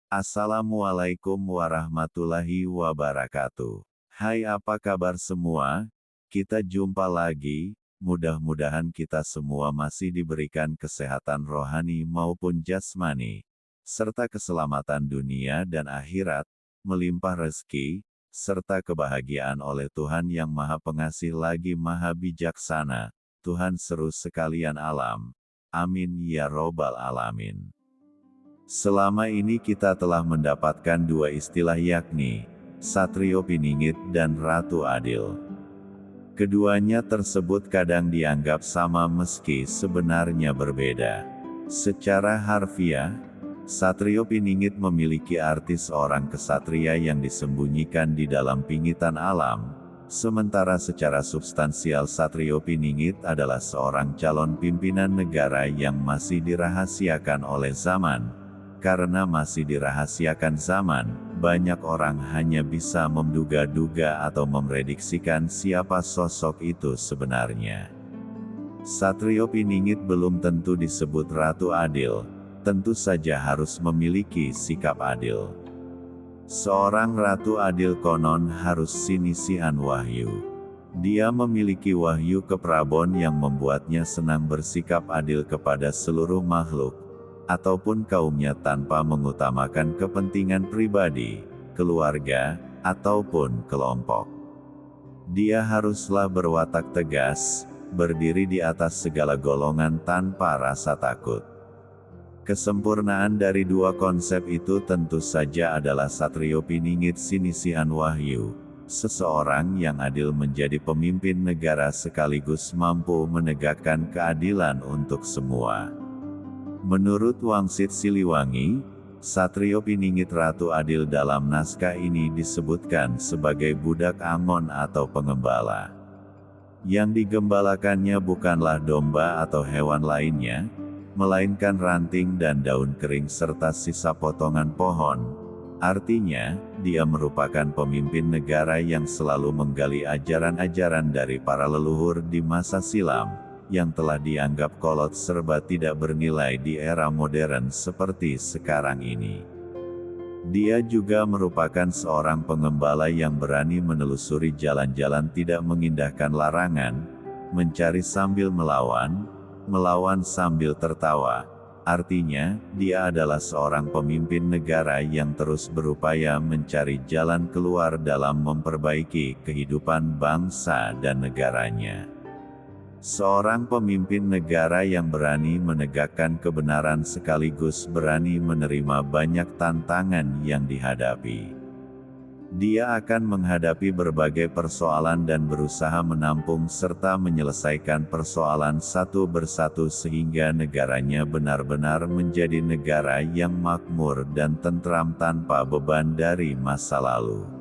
Assalamualaikum warahmatullahi wabarakatuh. Hai, apa kabar semua? Kita jumpa lagi. Mudah-mudahan kita semua masih diberikan kesehatan rohani maupun jasmani, serta keselamatan dunia dan akhirat, melimpah rezeki, serta kebahagiaan oleh Tuhan yang Maha Pengasih lagi Maha Bijaksana, Tuhan seru sekalian alam. Amin ya robbal alamin. Selama ini kita telah mendapatkan dua istilah, yakni Satrio Piningit dan Ratu Adil. Keduanya tersebut kadang dianggap sama meski sebenarnya berbeda. Secara harfiah, Satrio Piningit memiliki arti seorang kesatria yang disembunyikan di dalam pingitan alam, sementara secara substansial Satrio Piningit adalah seorang calon pimpinan negara yang masih dirahasiakan oleh zaman. Karena masih dirahasiakan zaman, banyak orang hanya bisa menduga-duga atau memprediksikan siapa sosok itu sebenarnya. Satrio Piningit belum tentu disebut Ratu Adil, tentu saja harus memiliki sikap adil. Seorang Ratu Adil konon harus sinisihan wahyu. Dia memiliki wahyu ke Prabon yang membuatnya senang bersikap adil kepada seluruh makhluk, ataupun kaumnya tanpa mengutamakan kepentingan pribadi, keluarga, ataupun kelompok. Dia haruslah berwatak tegas, berdiri di atas segala golongan tanpa rasa takut. Kesempurnaan dari dua konsep itu tentu saja adalah Satrio Piningit sinisihan wahyu, seseorang yang adil menjadi pemimpin negara sekaligus mampu menegakkan keadilan untuk semua. Menurut Wangsit Siliwangi, Satrio Piningit Ratu Adil dalam naskah ini disebutkan sebagai budak angon atau pengembala. Yang digembalakannya bukanlah domba atau hewan lainnya, melainkan ranting dan daun kering serta sisa potongan pohon. Artinya, dia merupakan pemimpin negara yang selalu menggali ajaran-ajaran dari para leluhur di masa silam, yang telah dianggap kolot serba tidak bernilai di era modern seperti sekarang ini. Dia juga merupakan seorang pengembala yang berani menelusuri jalan-jalan tidak mengindahkan larangan, mencari sambil melawan, melawan sambil tertawa. Artinya, dia adalah seorang pemimpin negara yang terus berupaya mencari jalan keluar dalam memperbaiki kehidupan bangsa dan negaranya. Seorang pemimpin negara yang berani menegakkan kebenaran sekaligus berani menerima banyak tantangan yang dihadapi. Dia akan menghadapi berbagai persoalan dan berusaha menampung serta menyelesaikan persoalan satu persatu sehingga negaranya benar-benar menjadi negara yang makmur dan tentram tanpa beban dari masa lalu.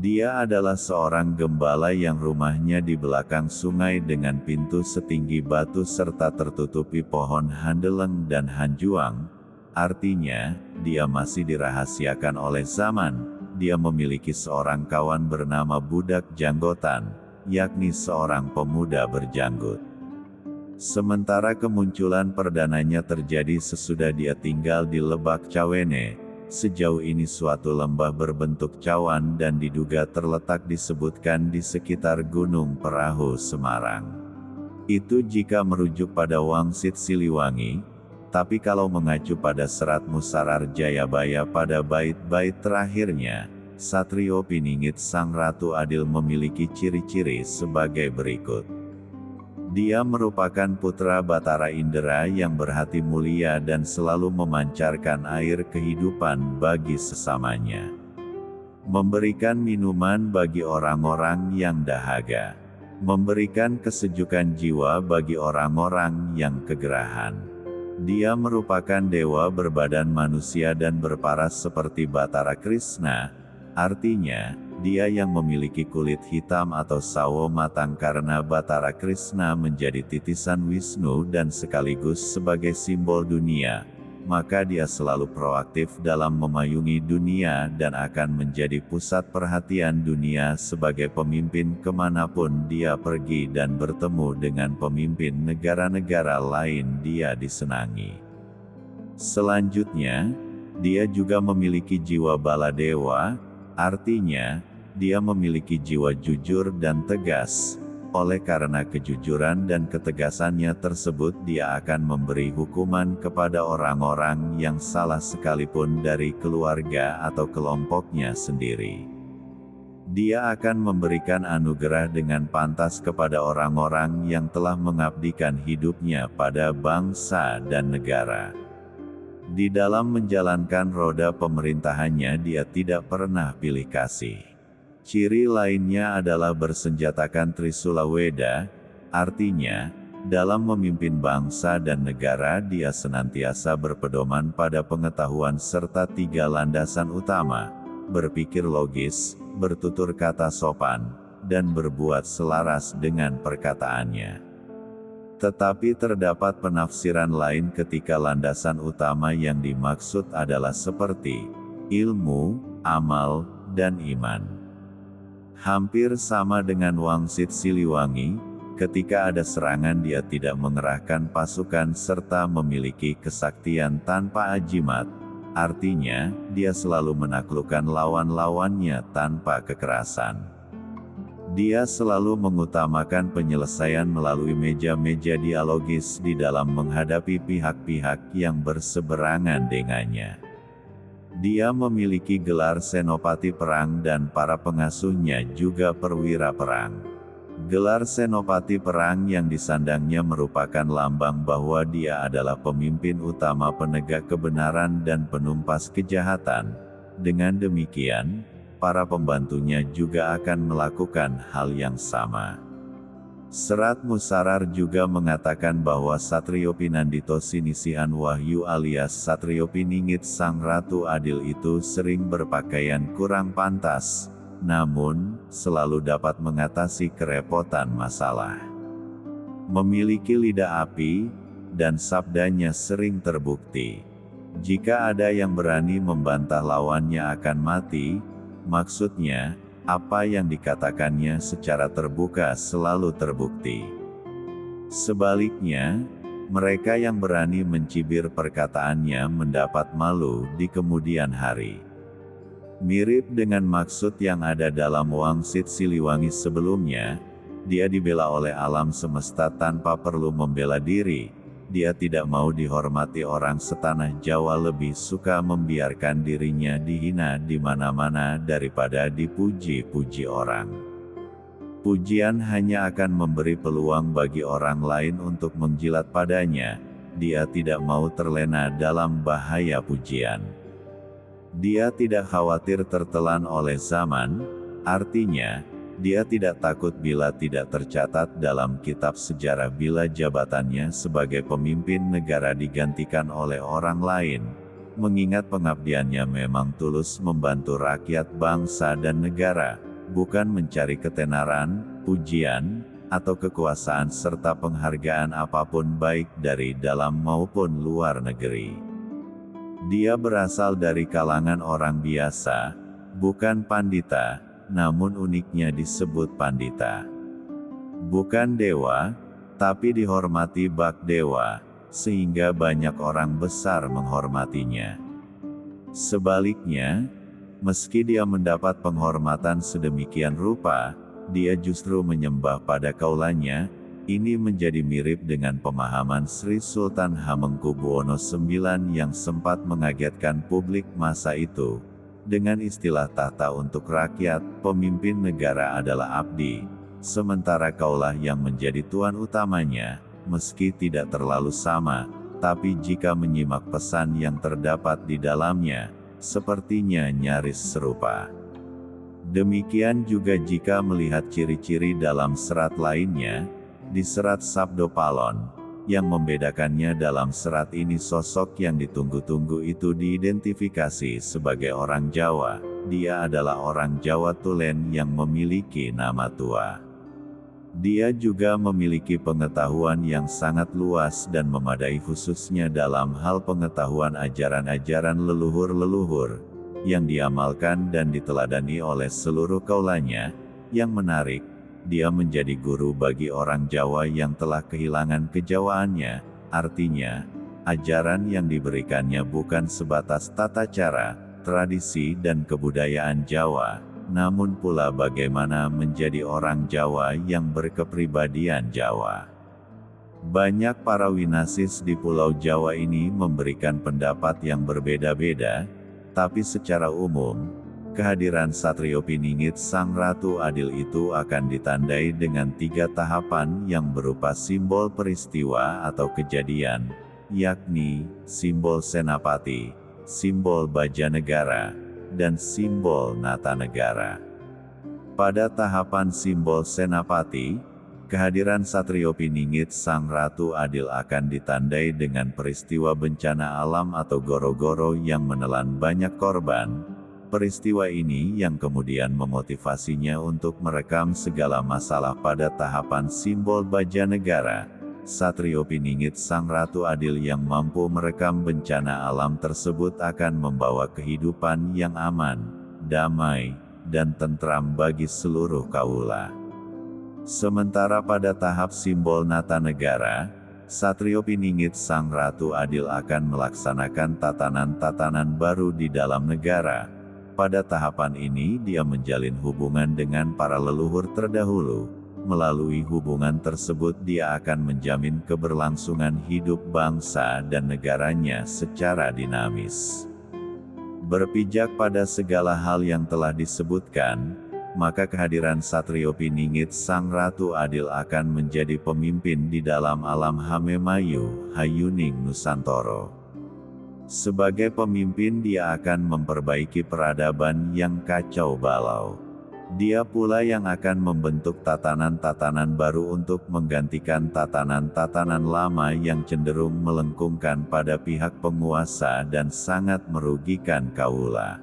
Dia adalah seorang gembala yang rumahnya di belakang sungai dengan pintu setinggi batu serta tertutupi pohon handeleng dan hanjuang. Artinya, dia masih dirahasiakan oleh zaman. Dia memiliki seorang kawan bernama Budak Janggotan, yakni seorang pemuda berjanggut. Sementara kemunculan perdananya terjadi sesudah dia tinggal di Lebak Cawene. Sejauh ini suatu lembah berbentuk cawan dan diduga terletak disebutkan di sekitar Gunung Perahu Semarang. Itu jika merujuk pada Wangsit Siliwangi, tapi kalau mengacu pada serat Musarar Jayabaya pada bait-bait terakhirnya, Satrio Piningit Sang Ratu Adil memiliki ciri-ciri sebagai berikut. Dia merupakan putra Batara Indra yang berhati mulia dan selalu memancarkan air kehidupan bagi sesamanya. Memberikan minuman bagi orang-orang yang dahaga. Memberikan kesejukan jiwa bagi orang-orang yang kegerahan. Dia merupakan dewa berbadan manusia dan berparas seperti Batara Krishna. Artinya, dia yang memiliki kulit hitam atau sawo matang karena Batara Krishna menjadi titisan Wisnu dan sekaligus sebagai simbol dunia, maka dia selalu proaktif dalam memayungi dunia dan akan menjadi pusat perhatian dunia sebagai pemimpin kemanapun dia pergi dan bertemu dengan pemimpin negara-negara lain dia disenangi. Selanjutnya, Dia juga memiliki jiwa bala dewa, artinya, dia memiliki jiwa jujur dan tegas. Oleh karena kejujuran dan ketegasannya tersebut, dia akan memberi hukuman kepada orang-orang yang salah sekalipun dari keluarga atau kelompoknya sendiri. Dia akan memberikan anugerah dengan pantas kepada orang-orang yang telah mengabdikan hidupnya pada bangsa dan negara. Di dalam menjalankan roda pemerintahannya, dia tidak pernah pilih kasih. Ciri lainnya adalah bersenjatakan Trisula Weda, artinya, dalam memimpin bangsa dan negara dia senantiasa berpedoman pada pengetahuan serta 3 landasan utama: berpikir logis, bertutur kata sopan, dan berbuat selaras dengan perkataannya. Tetapi terdapat penafsiran lain ketika landasan utama yang dimaksud adalah seperti ilmu, amal, dan iman. Hampir sama dengan Wangsit Siliwangi, ketika ada serangan dia tidak mengerahkan pasukan serta memiliki kesaktian tanpa ajimat. Artinya, dia selalu menaklukkan lawan-lawannya tanpa kekerasan. Dia selalu mengutamakan penyelesaian melalui meja-meja dialogis di dalam menghadapi pihak-pihak yang berseberangan dengannya. Dia memiliki gelar Senopati Perang dan para pengasuhnya juga perwira perang. Gelar Senopati Perang yang disandangnya merupakan lambang bahwa dia adalah pemimpin utama penegak kebenaran dan penumpas kejahatan. Dengan demikian, para pembantunya juga akan melakukan hal yang sama. Serat Musarar juga mengatakan bahwa Satrio Pinandito Sinisihan Wahyu alias Satrio Piningit Sang Ratu Adil itu sering berpakaian kurang pantas, namun, selalu dapat mengatasi kerepotan masalah. Memiliki lidah api, dan sabdanya sering terbukti. Jika ada yang berani membantah lawannya akan mati, maksudnya, apa yang dikatakannya secara terbuka selalu terbukti. Sebaliknya, mereka yang berani mencibir perkataannya mendapat malu di kemudian hari. Mirip dengan maksud yang ada dalam Wangsit Siliwangi sebelumnya, dia dibela oleh alam semesta tanpa perlu membela diri. Dia tidak mau dihormati orang setanah Jawa, lebih suka membiarkan dirinya dihina di mana-mana daripada dipuji-puji orang. Pujian hanya akan memberi peluang bagi orang lain untuk menjilat padanya. Dia tidak mau terlena dalam bahaya pujian. Dia tidak khawatir tertelan oleh zaman, artinya, dia tidak takut bila tidak tercatat dalam kitab sejarah bila jabatannya sebagai pemimpin negara digantikan oleh orang lain, mengingat pengabdiannya memang tulus membantu rakyat bangsa dan negara, bukan mencari ketenaran, pujian, atau kekuasaan serta penghargaan apapun baik dari dalam maupun luar negeri. Dia berasal dari kalangan orang biasa, bukan pandita, namun uniknya disebut pandita. Bukan dewa, tapi dihormati bak dewa, sehingga banyak orang besar menghormatinya. Sebaliknya, meski dia mendapat penghormatan sedemikian rupa, dia justru menyembah pada kaulanya. Ini menjadi mirip dengan pemahaman Sri Sultan Hamengkubuwono IX yang sempat mengagetkan publik masa itu. Dengan istilah tahta untuk rakyat, pemimpin negara adalah abdi, sementara kaulah yang menjadi tuan utamanya, meski tidak terlalu sama, tapi jika menyimak pesan yang terdapat di dalamnya, sepertinya nyaris serupa. Demikian juga jika melihat ciri-ciri dalam serat lainnya. Di serat Sabdo Palon, yang membedakannya dalam serat ini sosok yang ditunggu-tunggu itu diidentifikasi sebagai orang Jawa. Dia adalah orang Jawa Tulen yang memiliki nama tua. Dia juga memiliki pengetahuan yang sangat luas dan memadai khususnya dalam hal pengetahuan ajaran-ajaran leluhur-leluhur, yang diamalkan dan diteladani oleh seluruh kaulanya. Yang menarik, dia menjadi guru bagi orang Jawa yang telah kehilangan kejawaannya, artinya, ajaran yang diberikannya bukan sebatas tata cara, tradisi dan kebudayaan Jawa, namun pula bagaimana menjadi orang Jawa yang berkepribadian Jawa. Banyak para winasis di Pulau Jawa ini memberikan pendapat yang berbeda-beda, tapi secara umum, kehadiran Satrio Piningit Sang Ratu Adil itu akan ditandai dengan 3 tahapan yang berupa simbol peristiwa atau kejadian, yakni simbol Senapati, simbol Bajanegara, dan simbol Natanegara. Pada tahapan simbol Senapati, kehadiran Satrio Piningit Sang Ratu Adil akan ditandai dengan peristiwa bencana alam atau goro-goro yang menelan banyak korban. Peristiwa ini yang kemudian memotivasinya untuk merekam segala masalah. Pada tahapan simbol Bajanegara, Satrio Piningit Sang Ratu Adil yang mampu merekam bencana alam tersebut akan membawa kehidupan yang aman, damai, dan tentram bagi seluruh kaula. Sementara pada tahap simbol Natanegara, Satrio Piningit Sang Ratu Adil akan melaksanakan tatanan-tatanan baru di dalam negara. Pada tahapan ini dia menjalin hubungan dengan para leluhur terdahulu. Melalui hubungan tersebut dia akan menjamin keberlangsungan hidup bangsa dan negaranya secara dinamis. Berpijak pada segala hal yang telah disebutkan, maka kehadiran Satrio Piningit Sang Ratu Adil akan menjadi pemimpin di dalam alam Hamemayu, Hayuning Nusantoro. Sebagai pemimpin dia akan memperbaiki peradaban yang kacau balau. Dia pula yang akan membentuk tatanan-tatanan baru untuk menggantikan tatanan-tatanan lama yang cenderung melengkungkan pada pihak penguasa dan sangat merugikan kaula.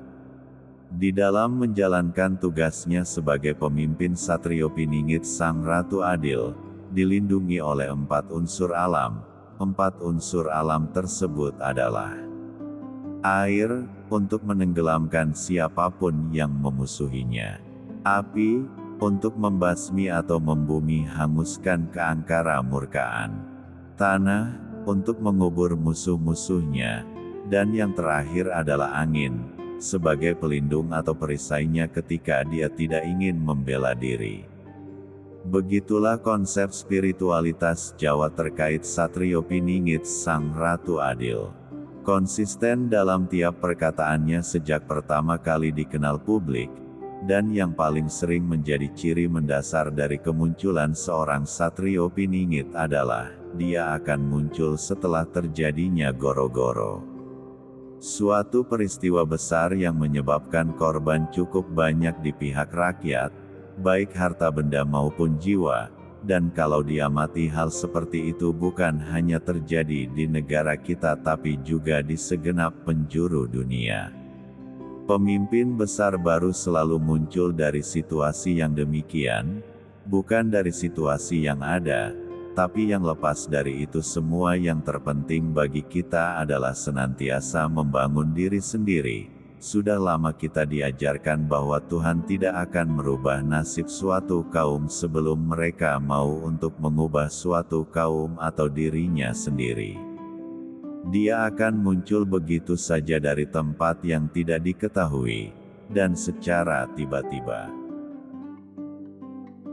Di dalam menjalankan tugasnya sebagai pemimpin, Satrio Piningit Sang Ratu Adil dilindungi oleh 4 unsur alam. 4 unsur alam tersebut adalah air, untuk menenggelamkan siapapun yang memusuhinya; api, untuk membasmi atau membumi hanguskan keangkara murkaan; tanah, untuk mengubur musuh-musuhnya; dan yang terakhir adalah angin, sebagai pelindung atau perisainya ketika dia tidak ingin membela diri. Begitulah konsep spiritualitas Jawa terkait Satrio Piningit Sang Ratu Adil. Konsisten dalam tiap perkataannya sejak pertama kali dikenal publik, dan yang paling sering menjadi ciri mendasar dari kemunculan seorang Satrio Piningit adalah, dia akan muncul setelah terjadinya goro-goro. Suatu peristiwa besar yang menyebabkan korban cukup banyak di pihak rakyat, baik harta benda maupun jiwa, dan kalau diamati hal seperti itu bukan hanya terjadi di negara kita tapi juga di segenap penjuru dunia. Pemimpin besar baru selalu muncul dari situasi yang demikian, bukan dari situasi yang ada, tapi yang lepas dari itu semua. Yang terpenting bagi kita adalah senantiasa membangun diri sendiri. Sudah lama kita diajarkan bahwa Tuhan tidak akan merubah nasib suatu kaum sebelum mereka mau untuk mengubah suatu kaum atau dirinya sendiri. Dia akan muncul begitu saja dari tempat yang tidak diketahui, dan secara tiba-tiba.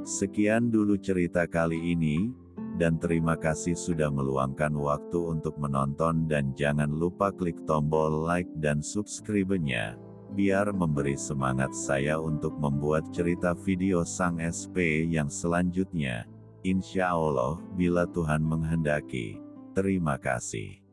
Sekian dulu cerita kali ini, dan terima kasih sudah meluangkan waktu untuk menonton, dan jangan lupa klik tombol like dan subscribe-nya, biar memberi semangat saya untuk membuat cerita video Sang SP yang selanjutnya, insya Allah, bila Tuhan menghendaki. Terima kasih.